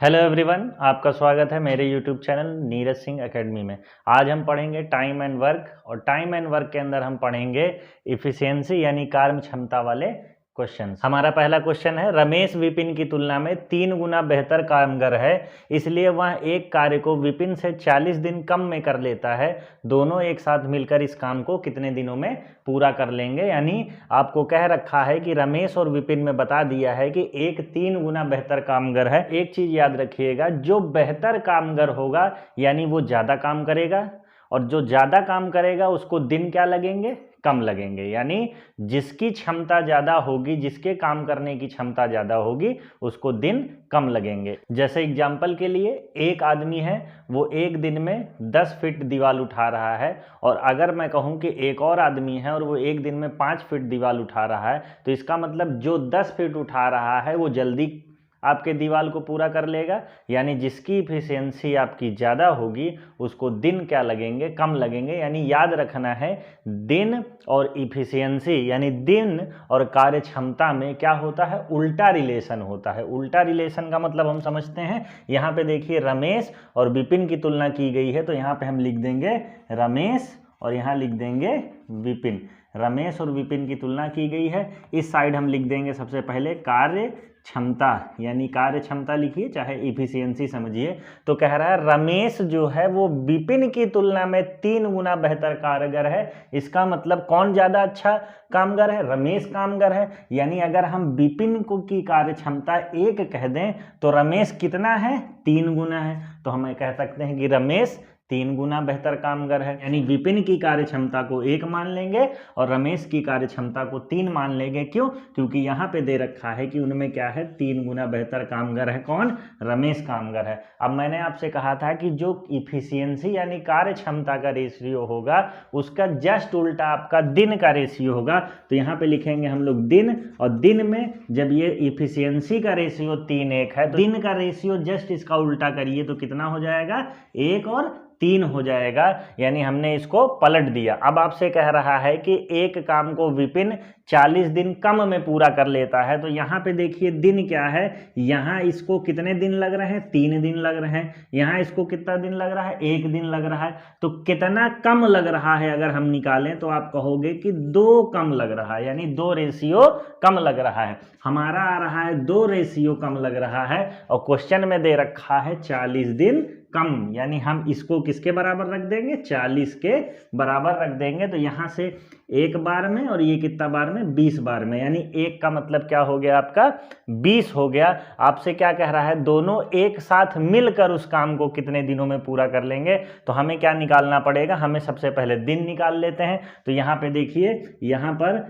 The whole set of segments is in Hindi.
हेलो एवरीवन, आपका स्वागत है मेरे YouTube channel Neeraj Singh academy में। आज हम पढ़ेंगे टाइम एंड वर्क, और टाइम एंड वर्क के अंदर हम पढ़ेंगे इफिशियंसी यानी कार्य क्षमता वाले क्वेश्चंस। हमारा पहला क्वेश्चन है, रमेश विपिन की तुलना में 3 गुना बेहतर कामगर है, इसलिए वह एक कार्य को विपिन से 40 दिन कम में कर लेता है। दोनों एक साथ मिलकर इस काम को कितने दिनों में पूरा कर लेंगे। यानी आपको कह रखा है कि रमेश और विपिन में बता दिया है कि एक 3 गुना बेहतर कामगर है। एक चीज याद रखिएगा, जो बेहतर कामगर होगा यानी वो ज्यादा काम करेगा, और जो ज्यादा काम करेगा उसको दिन क्या लगेंगे, कम लगेंगे। यानी जिसकी क्षमता ज्यादा होगी, जिसके काम करने की क्षमता ज्यादा होगी, उसको दिन कम लगेंगे। जैसे एग्जाम्पल के लिए, एक आदमी है, वो एक दिन में 10 फीट दीवार उठा रहा है, और अगर मैं कहूं कि एक और आदमी है और वो एक दिन में 5 फीट दीवार उठा रहा है, तो इसका मतलब जो 10 फीट उठा रहा है वो जल्दी आपके दीवार को पूरा कर लेगा। यानी जिसकी इफिशियंसी आपकी ज़्यादा होगी उसको दिन क्या लगेंगे, कम लगेंगे। यानी याद रखना है, दिन और इफिशियंसी यानी दिन और कार्य क्षमता में क्या होता है, उल्टा रिलेशन होता है। उल्टा रिलेशन का मतलब हम समझते हैं। यहाँ पे देखिए रमेश और विपिन की तुलना की गई है, तो यहाँ पे हम लिख देंगे रमेश और यहाँ लिख देंगे विपिन। रमेश और विपिन की तुलना की गई है। इस साइड हम लिख देंगे सबसे पहले कार्य क्षमता, यानी कार्य क्षमता लिखिए, चाहे इफिशियंसी समझिए। तो कह रहा है रमेश जो है वो विपिन की तुलना में 3 गुना बेहतर कारगर है। इसका मतलब कौन ज्यादा अच्छा कामगर है, रमेश कामगर है। यानी अगर हम विपिन को की कार्य क्षमता 1 कह दें तो रमेश कितना है, 3 गुना है। तो हम कह सकते हैं कि रमेश 3 गुना बेहतर कामगर है। यानी विपिन की कार्य क्षमता को 1 मान लेंगे और रमेश की कार्य क्षमता को 3 मान लेंगे। क्यों? क्योंकि यहाँ पे दे रखा है कि उनमें क्या है, 3 गुना बेहतर कामगर है। कौन? रमेश कामगर है। अब मैंने आपसे कहा था कि जो इफिशियंसी यानी कार्य क्षमता का रेशियो होगा उसका जस्ट उल्टा आपका दिन का रेशियो होगा। तो यहाँ पे लिखेंगे हम लोग दिन, और दिन में जब ये इफिशियंसी का रेशियो 3:1 है, तो दिन का रेशियो जस्ट इसका उल्टा करिए तो कितना हो जाएगा, 1 और 3 हो जाएगा। यानी हमने इसको पलट दिया। अब आपसे कह रहा है कि एक काम को विपिन 40 दिन कम में पूरा कर लेता है। तो यहाँ पे देखिए दिन क्या है, यहाँ इसको कितने दिन लग रहे हैं, 3 दिन लग रहे हैं। यहाँ इसको कितना दिन लग रहा है, 1 दिन लग रहा है। तो कितना कम लग रहा है अगर हम निकालें तो आप कहोगे कि 2 कम लग रहा है, यानी 2 रेशियो कम लग रहा है। हमारा आ रहा है 2 रेशियो कम लग रहा है, और क्वेश्चन में दे रखा है 40 दिन कम। यानी हम इसको किसके बराबर रख देंगे, 40 के बराबर रख देंगे। तो यहाँ से 1 बार में और ये कितना बार में, 20 बार में। यानी 1 का मतलब क्या हो गया आपका, 20 हो गया। आपसे क्या कह रहा है, दोनों एक साथ मिलकर उस काम को कितने दिनों में पूरा कर लेंगे। तो हमें क्या निकालना पड़ेगा, हमें सबसे पहले दिन निकाल लेते हैं। तो यहाँ पे देखिए, यहाँ पर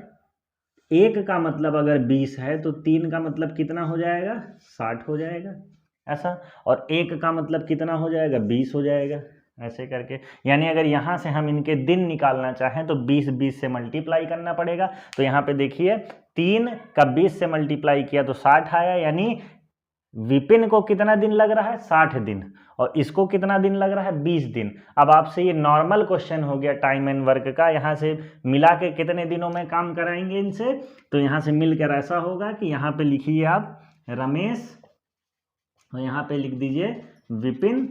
1 का मतलब अगर 20 है तो 3 का मतलब कितना हो जाएगा, 60 हो जाएगा ऐसा। और 1 का मतलब कितना हो जाएगा, 20 हो जाएगा ऐसे करके। यानी अगर यहाँ से हम इनके दिन निकालना चाहें तो 20 से मल्टीप्लाई करना पड़ेगा। तो यहाँ पे देखिए 3 का 20 से मल्टीप्लाई किया तो 60 आया। यानी विपिन को कितना दिन लग रहा है, 60 दिन, और इसको कितना दिन लग रहा है, 20 दिन। अब आपसे ये नॉर्मल क्वेश्चन हो गया टाइम एंड वर्क का। यहाँ से मिला के कितने दिनों में काम कराएंगे इनसे, तो यहाँ से मिलकर ऐसा होगा कि यहाँ पे लिखिए आप रमेश, और यहाँ पे लिख दीजिए विपिन।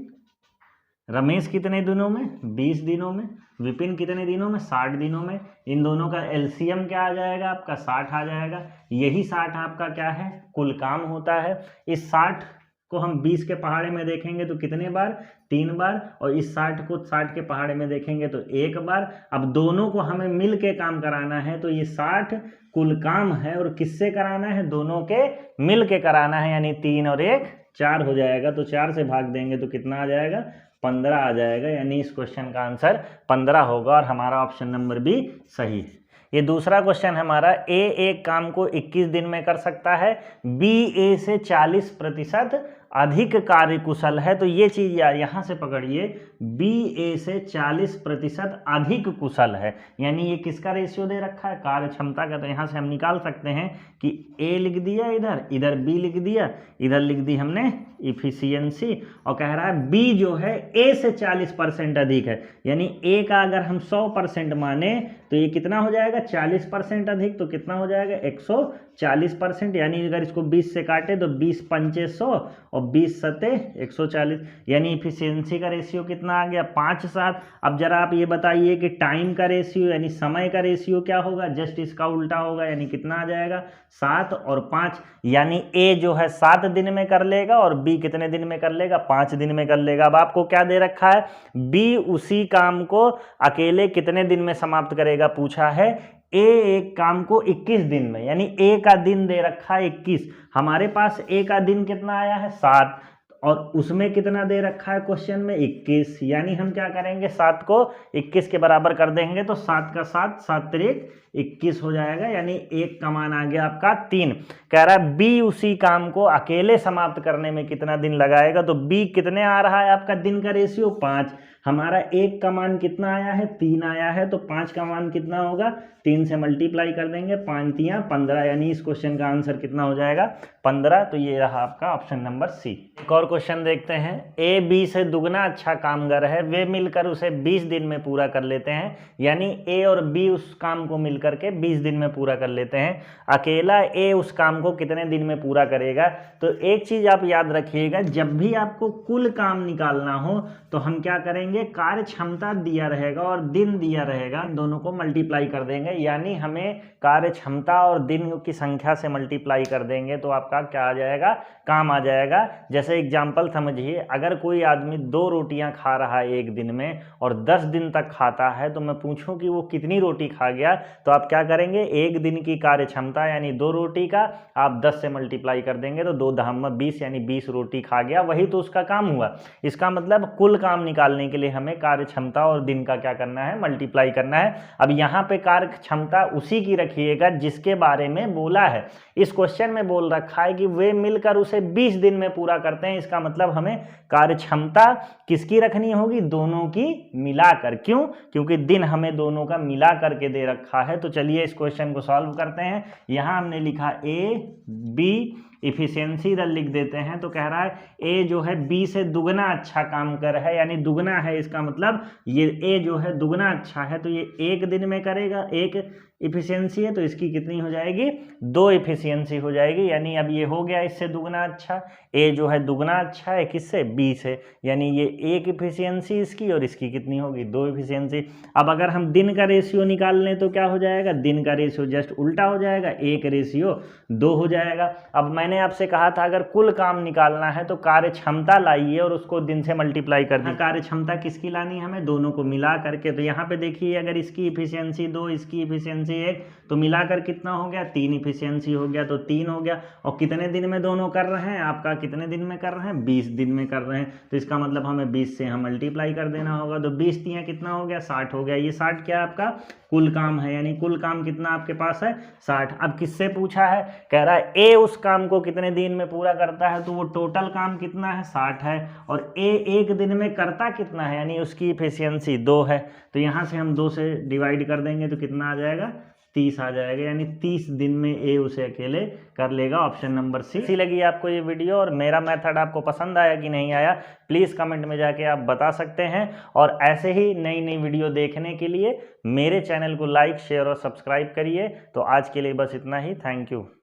रमेश कितने दिनों में, 20 दिनों में। विपिन कितने दिनों में, 60 दिनों में। इन दोनों का एलसीएम क्या आ जाएगा आपका, 60 आ जाएगा। यही 60 आपका क्या है, कुल काम होता है। इस 60 को हम 20 के पहाड़े में देखेंगे तो कितने बार, 3 बार। और इस 60 को 60 के पहाड़े में देखेंगे तो 1 बार। अब दोनों को हमें मिल के काम कराना है, तो ये 60 कुल काम है, और किससे कराना है, दोनों के मिल के कराना है। यानी 3 और 1 4 हो जाएगा। तो 4 से भाग देंगे तो कितना आ जाएगा, 15 आ जाएगा। यानी इस क्वेश्चन का आंसर 15 होगा, और हमारा ऑप्शन नंबर बी सही है। ये दूसरा क्वेश्चन हमारा, ए एक काम को 21 दिन में कर सकता है, बी ए से 40% अधिक कार्यकुशल है। तो ये चीज यहाँ से पकड़िए, बी ए से 40% अधिक कुशल है। यानी ये किसका रेशियो दे रखा है, कार्य क्षमता का। तो यहाँ से हम निकाल सकते हैं कि ए लिख दिया इधर, इधर बी लिख दिया, इधर लिख दी हमने इफिशियंसी, और कह रहा है बी जो है ए से 40% अधिक है। यानी ए का अगर हम 100% माने तो ये कितना हो जाएगा, 40% अधिक। तो कितना हो जाएगा, 140%। यानी अगर इसको 20 से काटे तो 20 पंचे 100, और 20 सत्ते 140, यानी इफिशियंसी का रेशियो कितना आ गया 5:7। अब जरा आप ये बताइए कि टाइम का रेशियो यानी समय का रेशियो क्या होगा, जस्ट इसका उल्टा होगा, यानी कितना आ जाएगा 7 और 5, यानी ए जो है 7 दिन में कर लेगा और बी कितने दिन में कर लेगा 5 दिन में कर लेगा। अब आपको क्या दे रखा है, बी उसी काम को अकेले कितने दिन में समाप्त करेगा पूछा है, ए एक काम को 21 दिन में, यानी ए का दिन दे रखा है 21, हमारे पास ए का दिन कितना आया है 7 और उसमें कितना दे रखा है क्वेश्चन में 21, यानी हम क्या करेंगे 7 को 21 के बराबर कर देंगे तो 7 का 7 7 तिरिक 21 हो जाएगा, यानी एक का मान आ गया आपका 3। कह रहा है बी उसी काम को अकेले समाप्त करने में कितना दिन लगाएगा, तो बी कितने आ रहा है आपका दिन का रेशियो 5, हमारा एक का मान कितना आया है 3 आया है, तो 5 का मान कितना होगा 3 से मल्टीप्लाई कर देंगे, 5 तियां 15, यानी इस क्वेश्चन का आंसर कितना हो जाएगा 15। तो ये रहा आपका ऑप्शन नंबर सी। एक और क्वेश्चन देखते हैं, ए बी से दुगना अच्छा कामगर है, वे मिलकर उसे 20 दिन में पूरा कर लेते हैं, यानी ए और बी उस काम को मिलकर के 20 दिन में पूरा कर लेते हैं, अकेला ए उस काम को कितने दिन में पूरा करेगा। तो एक चीज आप याद रखिएगा, जब भी आपको कुल काम निकालना हो तो हम क्या करेंगे, कार्य क्षमता दिया रहेगा और दिन दिया रहेगा, दोनों को मल्टीप्लाई कर देंगे, यानी हमें कार्य क्षमता और दिन की संख्या से मल्टीप्लाई कर देंगे तो आपका क्या आ जाएगा, काम आ जाएगा। जैसे एग्जांपल समझिए, अगर कोई आदमी 2 रोटियां खा रहा है एक दिन में और 10 दिन तक खाता है, तो मैं पूछूं कि वो कितनी रोटी खा गया, तो आप क्या करेंगे, एक दिन की कार्य क्षमता यानी 2 रोटी का आप 10 से मल्टीप्लाई कर देंगे तो 2 दहम 20, यानी 20 रोटी खा गया, वही तो उसका काम हुआ। इसका मतलब कुल काम निकालने के लिए हमें कार्य क्षमता और दिन का क्या करना है, मल्टीप्लाई करना है। अब यहाँ पे कार्य क्षमता उसी की रखिएगा जिसके बारे में बोला है, इस क्वेश्चन में बोल रखा है कि वे मिलकर उसे 20 दिन में पूरा करते हैं, इसका मतलब हमें कार्य क्षमता किसकी रखनी होगी, दोनों की मिलाकर, क्यों, क्योंकि दिन हमें दोनों का मिला करके दे रखा है। तो चलिए इस क्वेश्चन को सॉल्व करते हैं। यहां हमने लिखा ए बी, इफिशियंसी इधर लिख देते हैं, तो कह रहा है ए जो है बी से दुगना अच्छा काम कर है, यानी दुगना है, इसका मतलब ये ए जो है दुगना अच्छा है, तो ये एक दिन में करेगा, एक इफिशियंसी है तो इसकी कितनी हो जाएगी 2 इफिशियंसी हो जाएगी, यानी अब ये हो गया इससे दुगना अच्छा, ए जो है दुगना अच्छा है किससे, बी से, यानी ये 1 इफिशियंसी इसकी और इसकी कितनी होगी 2 इफिशियंसी। अब अगर हम दिन का रेशियो निकाल लें तो क्या हो जाएगा, दिन का रेशियो जस्ट उल्टा हो जाएगा, 1 रेशियो 2 हो जाएगा। अब मैंने आपसे कहा था अगर कुल काम निकालना है तो कार्य क्षमता लाइए और उसको दिन से मल्टीप्लाई कर दी, कार्य क्षमता किसकी लानी है, हमें दोनों को मिला करके। तो यहाँ पे देखिए अगर इसकी इफिशियंसी 2, इसकी इफिशियंसी 1, तो मिलाकर कितना हो गया 3 इफिशियंसी हो गया, तो 3 हो गया। और कितने दिन में दोनों कर रहे हैं, आपका कितने दिन में कर रहे हैं 20 दिन में कर रहे हैं, तो इसका मतलब हमें 20 से हम मल्टीप्लाई कर देना होगा, तो 20 तियां कितना हो गया 60 हो गया। ये 60 क्या आपका कुल काम है, यानी कुल काम कितना आपके पास है 60। अब किससे पूछा है, कह रहा है ए उस काम को कितने दिन में पूरा करता है, तो वो टोटल काम कितना है 60 है, और ए एक दिन में करता कितना है, यानी उसकी इफिशियंसी 2 है, तो यहाँ से हम 2 से डिवाइड कर देंगे तो कितना आ जाएगा 30 आ जाएगा, यानी 30 दिन में ए उसे अकेले कर लेगा। Option number C. कैसी लगी आपको ये वीडियो और मेरा मेथड आपको पसंद आया कि नहीं आया, प्लीज़ कमेंट में जाके आप बता सकते हैं। और ऐसे ही नई नई वीडियो देखने के लिए मेरे चैनल को लाइक शेयर और सब्सक्राइब करिए। तो आज के लिए बस इतना ही, थैंक यू।